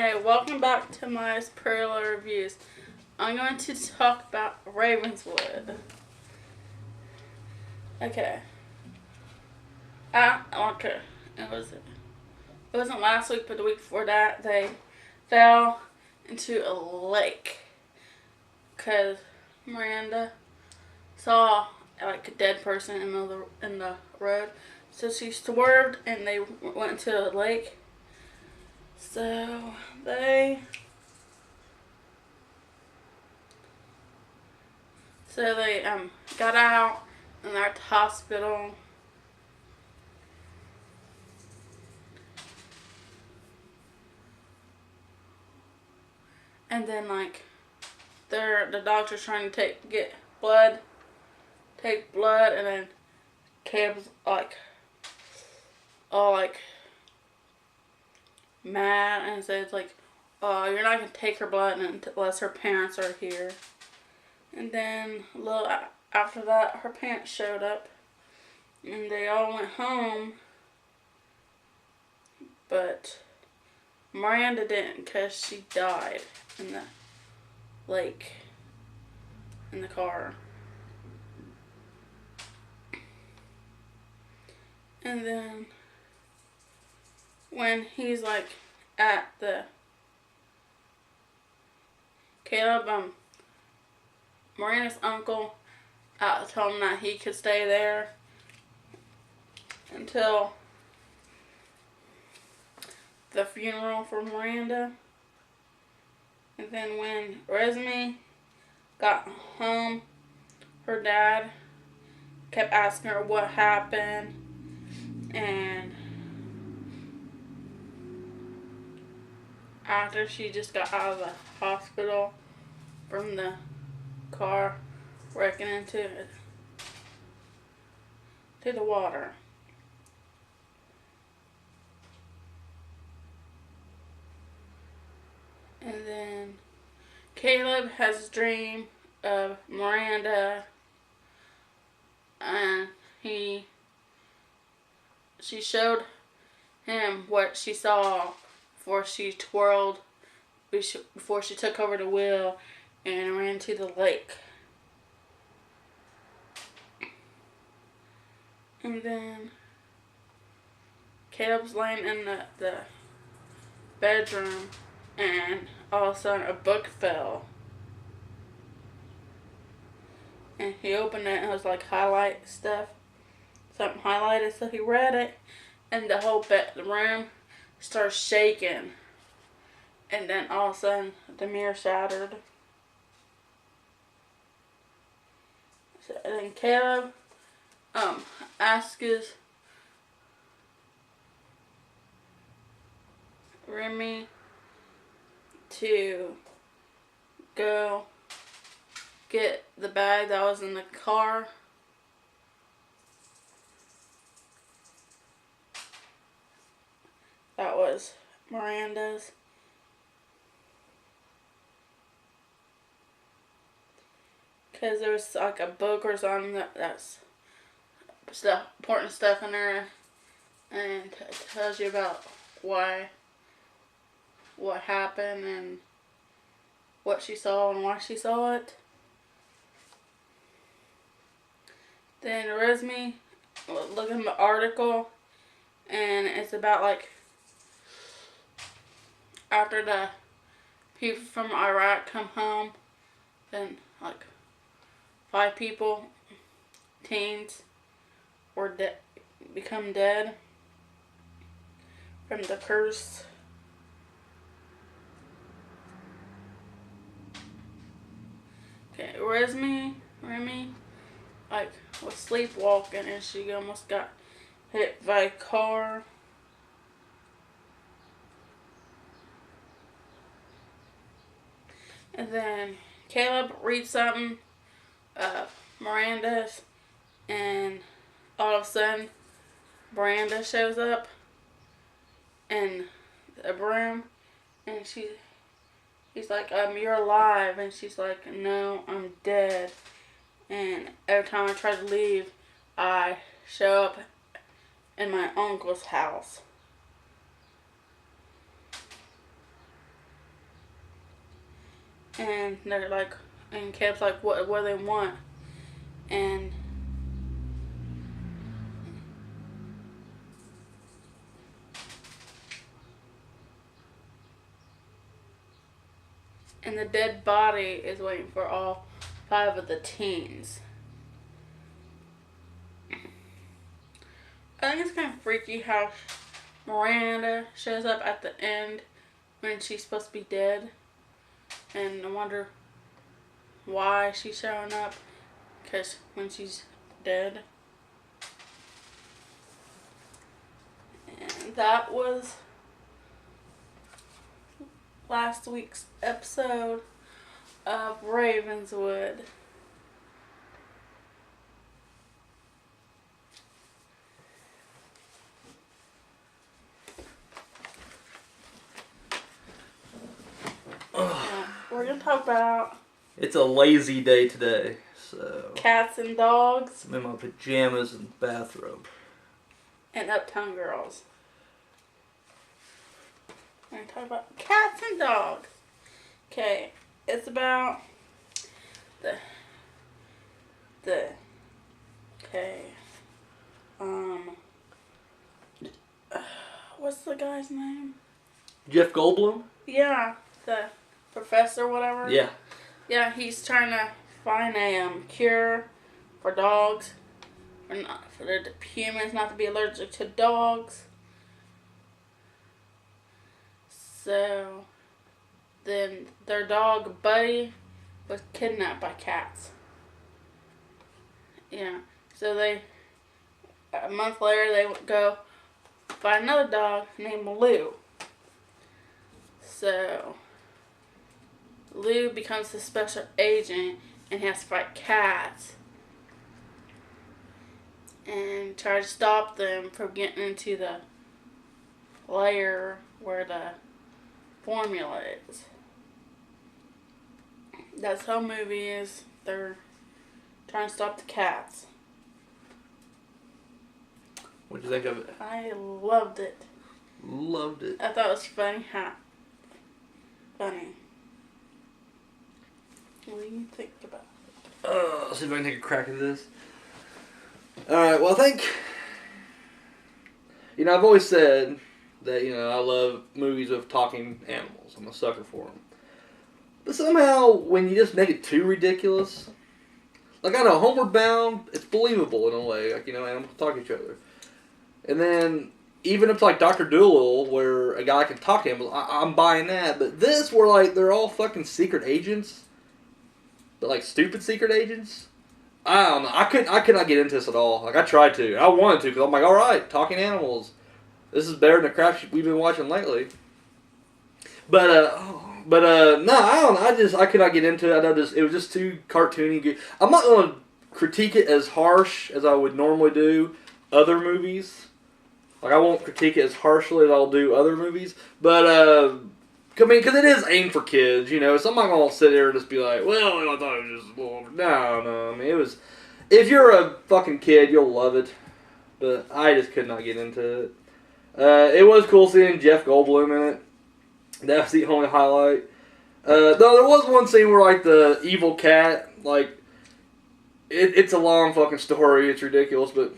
Hey, welcome back to my Perla Reviews. I'm going to talk about Ravenswood. Okay. Okay. It wasn't last week, but the week before that, they fell into a lake. Because Miranda saw like a dead person in the road. So she swerved and they went into a lake. So they got out and they're at the hospital. And then the doctor's trying to take blood, and then Caleb's all mad and says "Oh, you're not gonna take her blood unless her parents are here." And then a little after that, her parents showed up, and they all went home, but Miranda didn't because she died in the lake in the car. And then when he's at the Caleb, Miranda's uncle told him that he could stay there until the funeral for Miranda. And then when Resme got home, her dad kept asking her what happened, and after she just got out of the hospital from the car wrecking into the water. And then Caleb has a dream of Miranda, and she showed him what she saw before she took over the wheel and ran to the lake. And then Caleb's laying in the bedroom, and all of a sudden a book fell. And he opened it and it was highlight stuff. Something highlighted, so he read it, and the whole the room started shaking. And then all of a sudden the mirror shattered. So then Caleb asked Remy to go get the bag that was in the car. That was Miranda's. Because there was a book or something that's important stuff in there, and it tells you about what happened and what she saw and why she saw it. Then Resme looked at the article, and it's about after the people from Iraq come home, then 5 people, teens, become dead from the curse. Okay, Remy was sleepwalking, and she almost got hit by a car. And then Caleb reads something, Miranda's, and all of a sudden Miranda shows up in a broom, and he's like, "You're alive," and she's like, "No, I'm dead." And every time I try to leave, I show up in my uncle's house. And they're like, and Caleb's like, what do they want? And the dead body is waiting for all 5 of the teens. I think it's kind of freaky how Miranda shows up at the end when she's supposed to be dead. And I wonder why she's showing up. Because when she's dead. And that was last week's episode of Ravenswood. We're going to talk about... It's a lazy day today, so... Cats and dogs. I'm in my pajamas and bathrobe. And Uptown Girls. We're going to talk about cats and dogs. Okay, it's about what's the guy's name? Jeff Goldblum? Yeah, the professor, whatever. Yeah. Yeah, he's trying to find a cure for dogs, for the humans not to be allergic to dogs. So then their dog Buddy was kidnapped by cats. Yeah, so a month later they go find another dog named Lou. So Lou becomes the special agent and has to fight cats and try to stop them from getting into the lair where the formula is. That's how the movie is. They're trying to stop the cats. What'd you think of it? I loved it. Loved it. I thought it was funny. Funny. What do you think about it? Let's see if I can take a crack at this. Alright, well I think... I've always said that, I love movies with talking animals. I'm a sucker for them. But somehow, when you just make it too ridiculous... Like, I know, Homeward Bound, it's believable in a way. Like, animals talk to each other. And then, even up to, like, Dr. Dolittle, where a guy can talk to animals, I'm buying that. But this, where, like, they're all fucking secret agents... But, like, stupid secret agents? I don't know. I could not get into this at all. Like, I tried to. I wanted to, because I'm like, alright, talking animals. This is better than the crap we've been watching lately. But no, I don't know. I could not get into it. It was just too cartoony. I'm not going to critique it as harsh as I would normally do other movies. Like, I won't critique it as harshly as I'll do other movies. But, because it is aimed for kids, so I'm not going to sit there and just be like, well, I thought it was just, no, I mean, it was, if you're a fucking kid, you'll love it, but I just could not get into it. It was cool seeing Jeff Goldblum in it. That was the only highlight. Though there was one scene where, like, the evil cat, like, it's a long fucking story, it's ridiculous, but,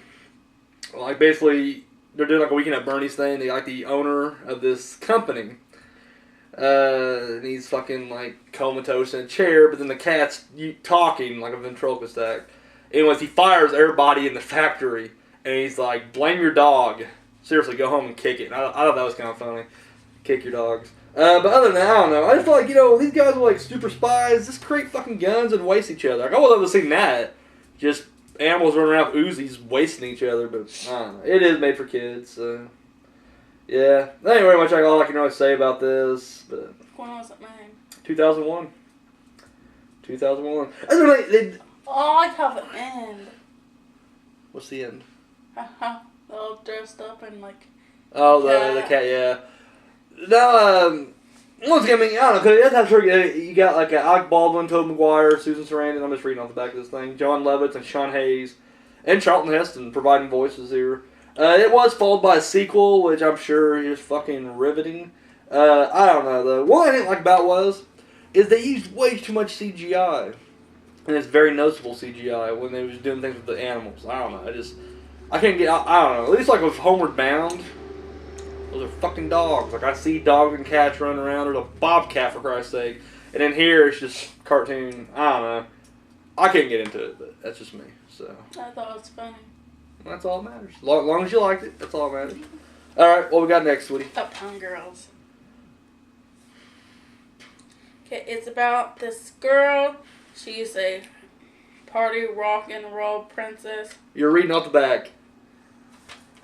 like, basically, they're doing, like, a Weekend at Bernie's thing, they, like, the owner of this company. And he's fucking, like, comatose in a chair, but then the cat's talking like a ventriloquist act. Anyways, he fires everybody in the factory, and he's like, blame your dog. Seriously, go home and kick it. And I thought that was kind of funny. Kick your dogs. But other than that, I don't know. I just feel like, these guys are like super spies, just create fucking guns and waste each other. Like, I would love to see that. Just animals running around with Uzis wasting each other, but I don't know. It is made for kids, so... Yeah, that ain't very much all I can really say about this, but... When was it made? 2001. 2001. That's really... I like how it end. What's the end? They're all dressed up and like... Oh, the cat, yeah. No, once again, I don't know, because that's how sure you got like Alec Baldwin, Tobey Maguire, Susan Sarandon, I'm just reading off the back of this thing, John Lovitz and Sean Hayes, and Charlton Heston providing voices here. It was followed by a sequel, which I'm sure is fucking riveting. I don't know, though. What I didn't like about it was, is they used way too much CGI. And it's very noticeable CGI when they was doing things with the animals. I don't know. I can't get, I don't know. At least like with Homeward Bound, those are fucking dogs. Like I see dogs and cats running around. There's a bobcat for Christ's sake. And then here it's just cartoon. I don't know. I can't get into it, but that's just me. So I thought it was funny. that's all that matters. As long as you liked it, that's all that matters. All right, what we got next, Woody? Uptown Girls. Okay, it's about this girl. She's a party rock and roll princess. You're reading off the back.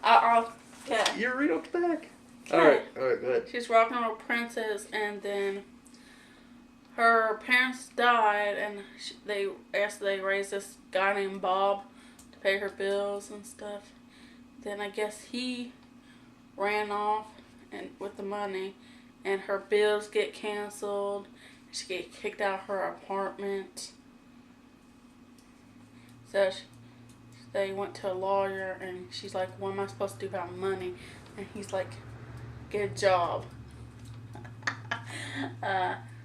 Okay. You're reading off the back. Okay. All right, go ahead. She's rock and roll princess, and then her parents died, and they raised this guy named Bob to pay her bills and stuff. Then I guess he ran off and with the money, and her bills get canceled. She get kicked out of her apartment. So they went to a lawyer, and she's like, "What am I supposed to do about money?" And he's like, "Get a job."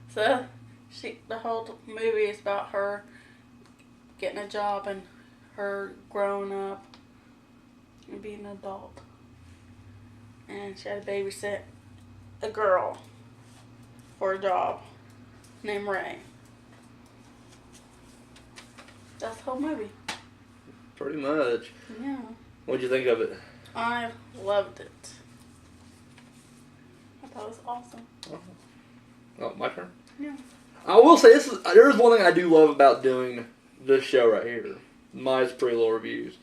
So the whole movie is about her getting a job and her growing up and being an adult. And she had to babysit a girl for a job named Ray. That's the whole movie. Pretty much. Yeah. What'd you think of it? I loved it. I thought it was awesome. Oh, my turn? Yeah. I will say, there's one thing I do love about doing this show right here, my Pretty Little Reviews,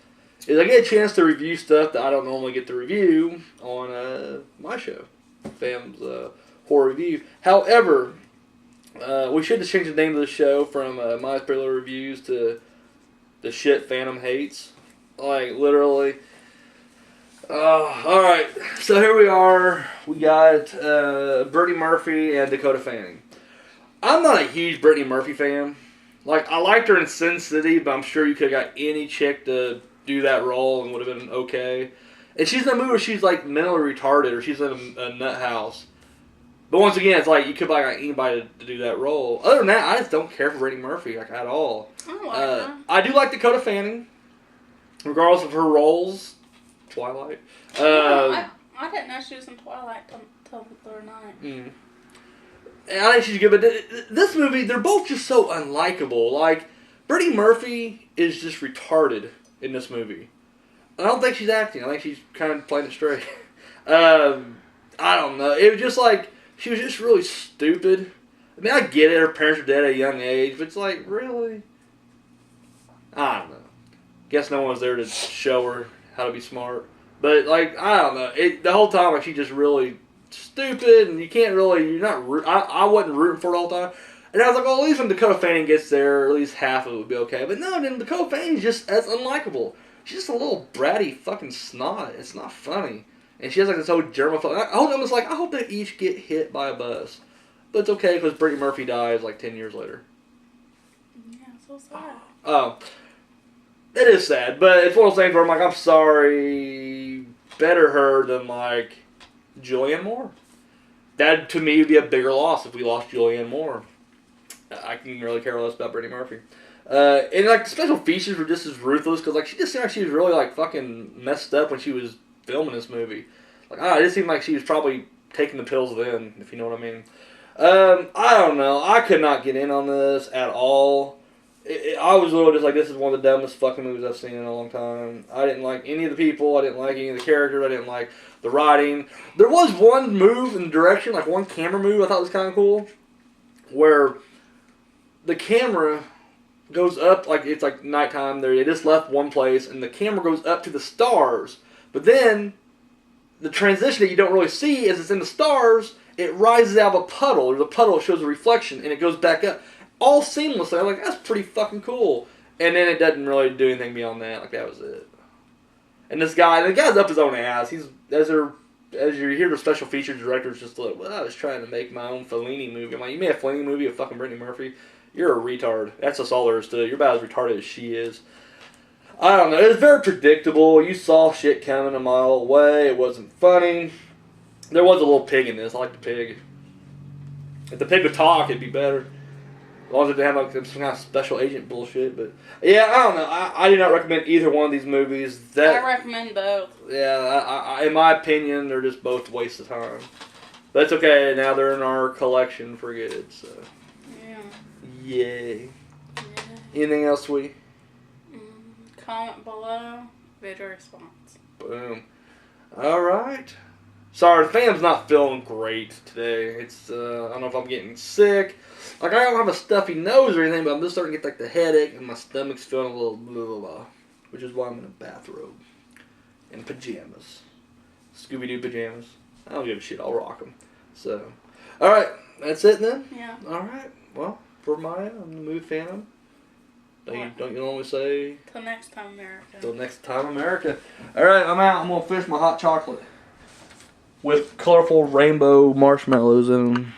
is I get a chance to review stuff that I don't normally get to review on my show, Fam's Horror Review. However, we should just change the name of the show from My Pretty Little Reviews to The Shit Phantom Hates. Like, literally. Alright, so here we are. We got Brittany Murphy and Dakota Fanning. I'm not a huge Brittany Murphy fan. Like, I liked her in Sin City, but I'm sure you could have got any chick to do that role and would have been okay. And she's in a movie where she's, like, mentally retarded, or she's in a nut house. But once again, it's like, you could have got anybody to do that role. Other than that, I just don't care for Brittany Murphy, like, at all. I like her. I do like Dakota Fanning, regardless of her roles. Twilight. I didn't know she was in Twilight until the third night. Mm. And I think she's good, but this movie, they're both just so unlikable. Like, Brittany Murphy is just retarded in this movie. I don't think she's acting. I think she's kind of playing it straight. I don't know. It was just like, she was just really stupid. I mean, I get it. Her parents are dead at a young age, but it's like, really? I don't know. Guess no one was there to show her how to be smart. But, like, I don't know. The whole time, like, she's just really stupid, and you can't really, you're not, I wasn't rooting for it all the time. And I was like, well, at least when Dakota Fanning gets there, at least half of it would be okay. But no, then Dakota Fanning's just as unlikable. She's just a little bratty fucking snot. It's not funny. And she has like this whole germaphobe. I hope they each get hit by a bus. But it's okay because Brittany Murphy dies like 10 years later. Yeah, so sad. Oh. It is sad, but it's one of those things where I'm like, I'm sorry. Better her than like Julianne Moore. That to me would be a bigger loss if we lost Julianne Moore. I can really care less about Brittany Murphy. And like the special features were just as ruthless because like she just seemed like she was really like fucking messed up when she was filming this movie. Like it just seemed like she was probably taking the pills then, if you know what I mean. I don't know. I could not get in on this at all. I was literally just like, this is one of the dumbest fucking movies I've seen in a long time. I didn't like any of the people. I didn't like any of the characters. I didn't like the writing. There was one move in the direction, like one camera move I thought was kind of cool, where the camera goes up, like it's like nighttime. They just left one place, and the camera goes up to the stars. But then, the transition that you don't really see as it's in the stars, it rises out of a puddle. There's a puddle that shows a reflection, and it goes back up. All seamlessly. I'm like, that's pretty fucking cool. And then it doesn't really do anything beyond that. Like, that was it. And the guy's up his own ass. He's, as you hear the special features director's just like, well, I was trying to make my own Fellini movie. I'm like, you made a Fellini movie of fucking Brittany Murphy? You're a retard. That's just all there is to it. You're about as retarded as she is. I don't know. It was very predictable. You saw shit coming a mile away. It wasn't funny. There was a little pig in this. I like the pig. If the pig would talk, it'd be better. As long as it didn't have like some kind of special agent bullshit. But yeah, I don't know. I do not recommend either one of these movies. I recommend both. Yeah, in my opinion, they're just both a waste of time. But it's okay. Now they're in our collection for good. So Yeah. yay. Yeah. Anything else, sweetie? Comment below. Video response. Boom. All right. Sorry, the fam's not feeling great today. It's I don't know if I'm getting sick. Like, I don't have a stuffy nose or anything, but I'm just starting to get like the headache and my stomach's feeling a little blah, blah, blah, which is why I'm in a bathrobe and pajamas. Scooby-Doo pajamas. I don't give a shit. I'll rock them. So, all right. That's it then? Yeah. All right. Well, for Maya, I'm the movie Phantom. Don't you normally say? Till next time, America. Till next time, America. All right, I'm out. I'm going to finish my hot chocolate with colorful rainbow marshmallows in them.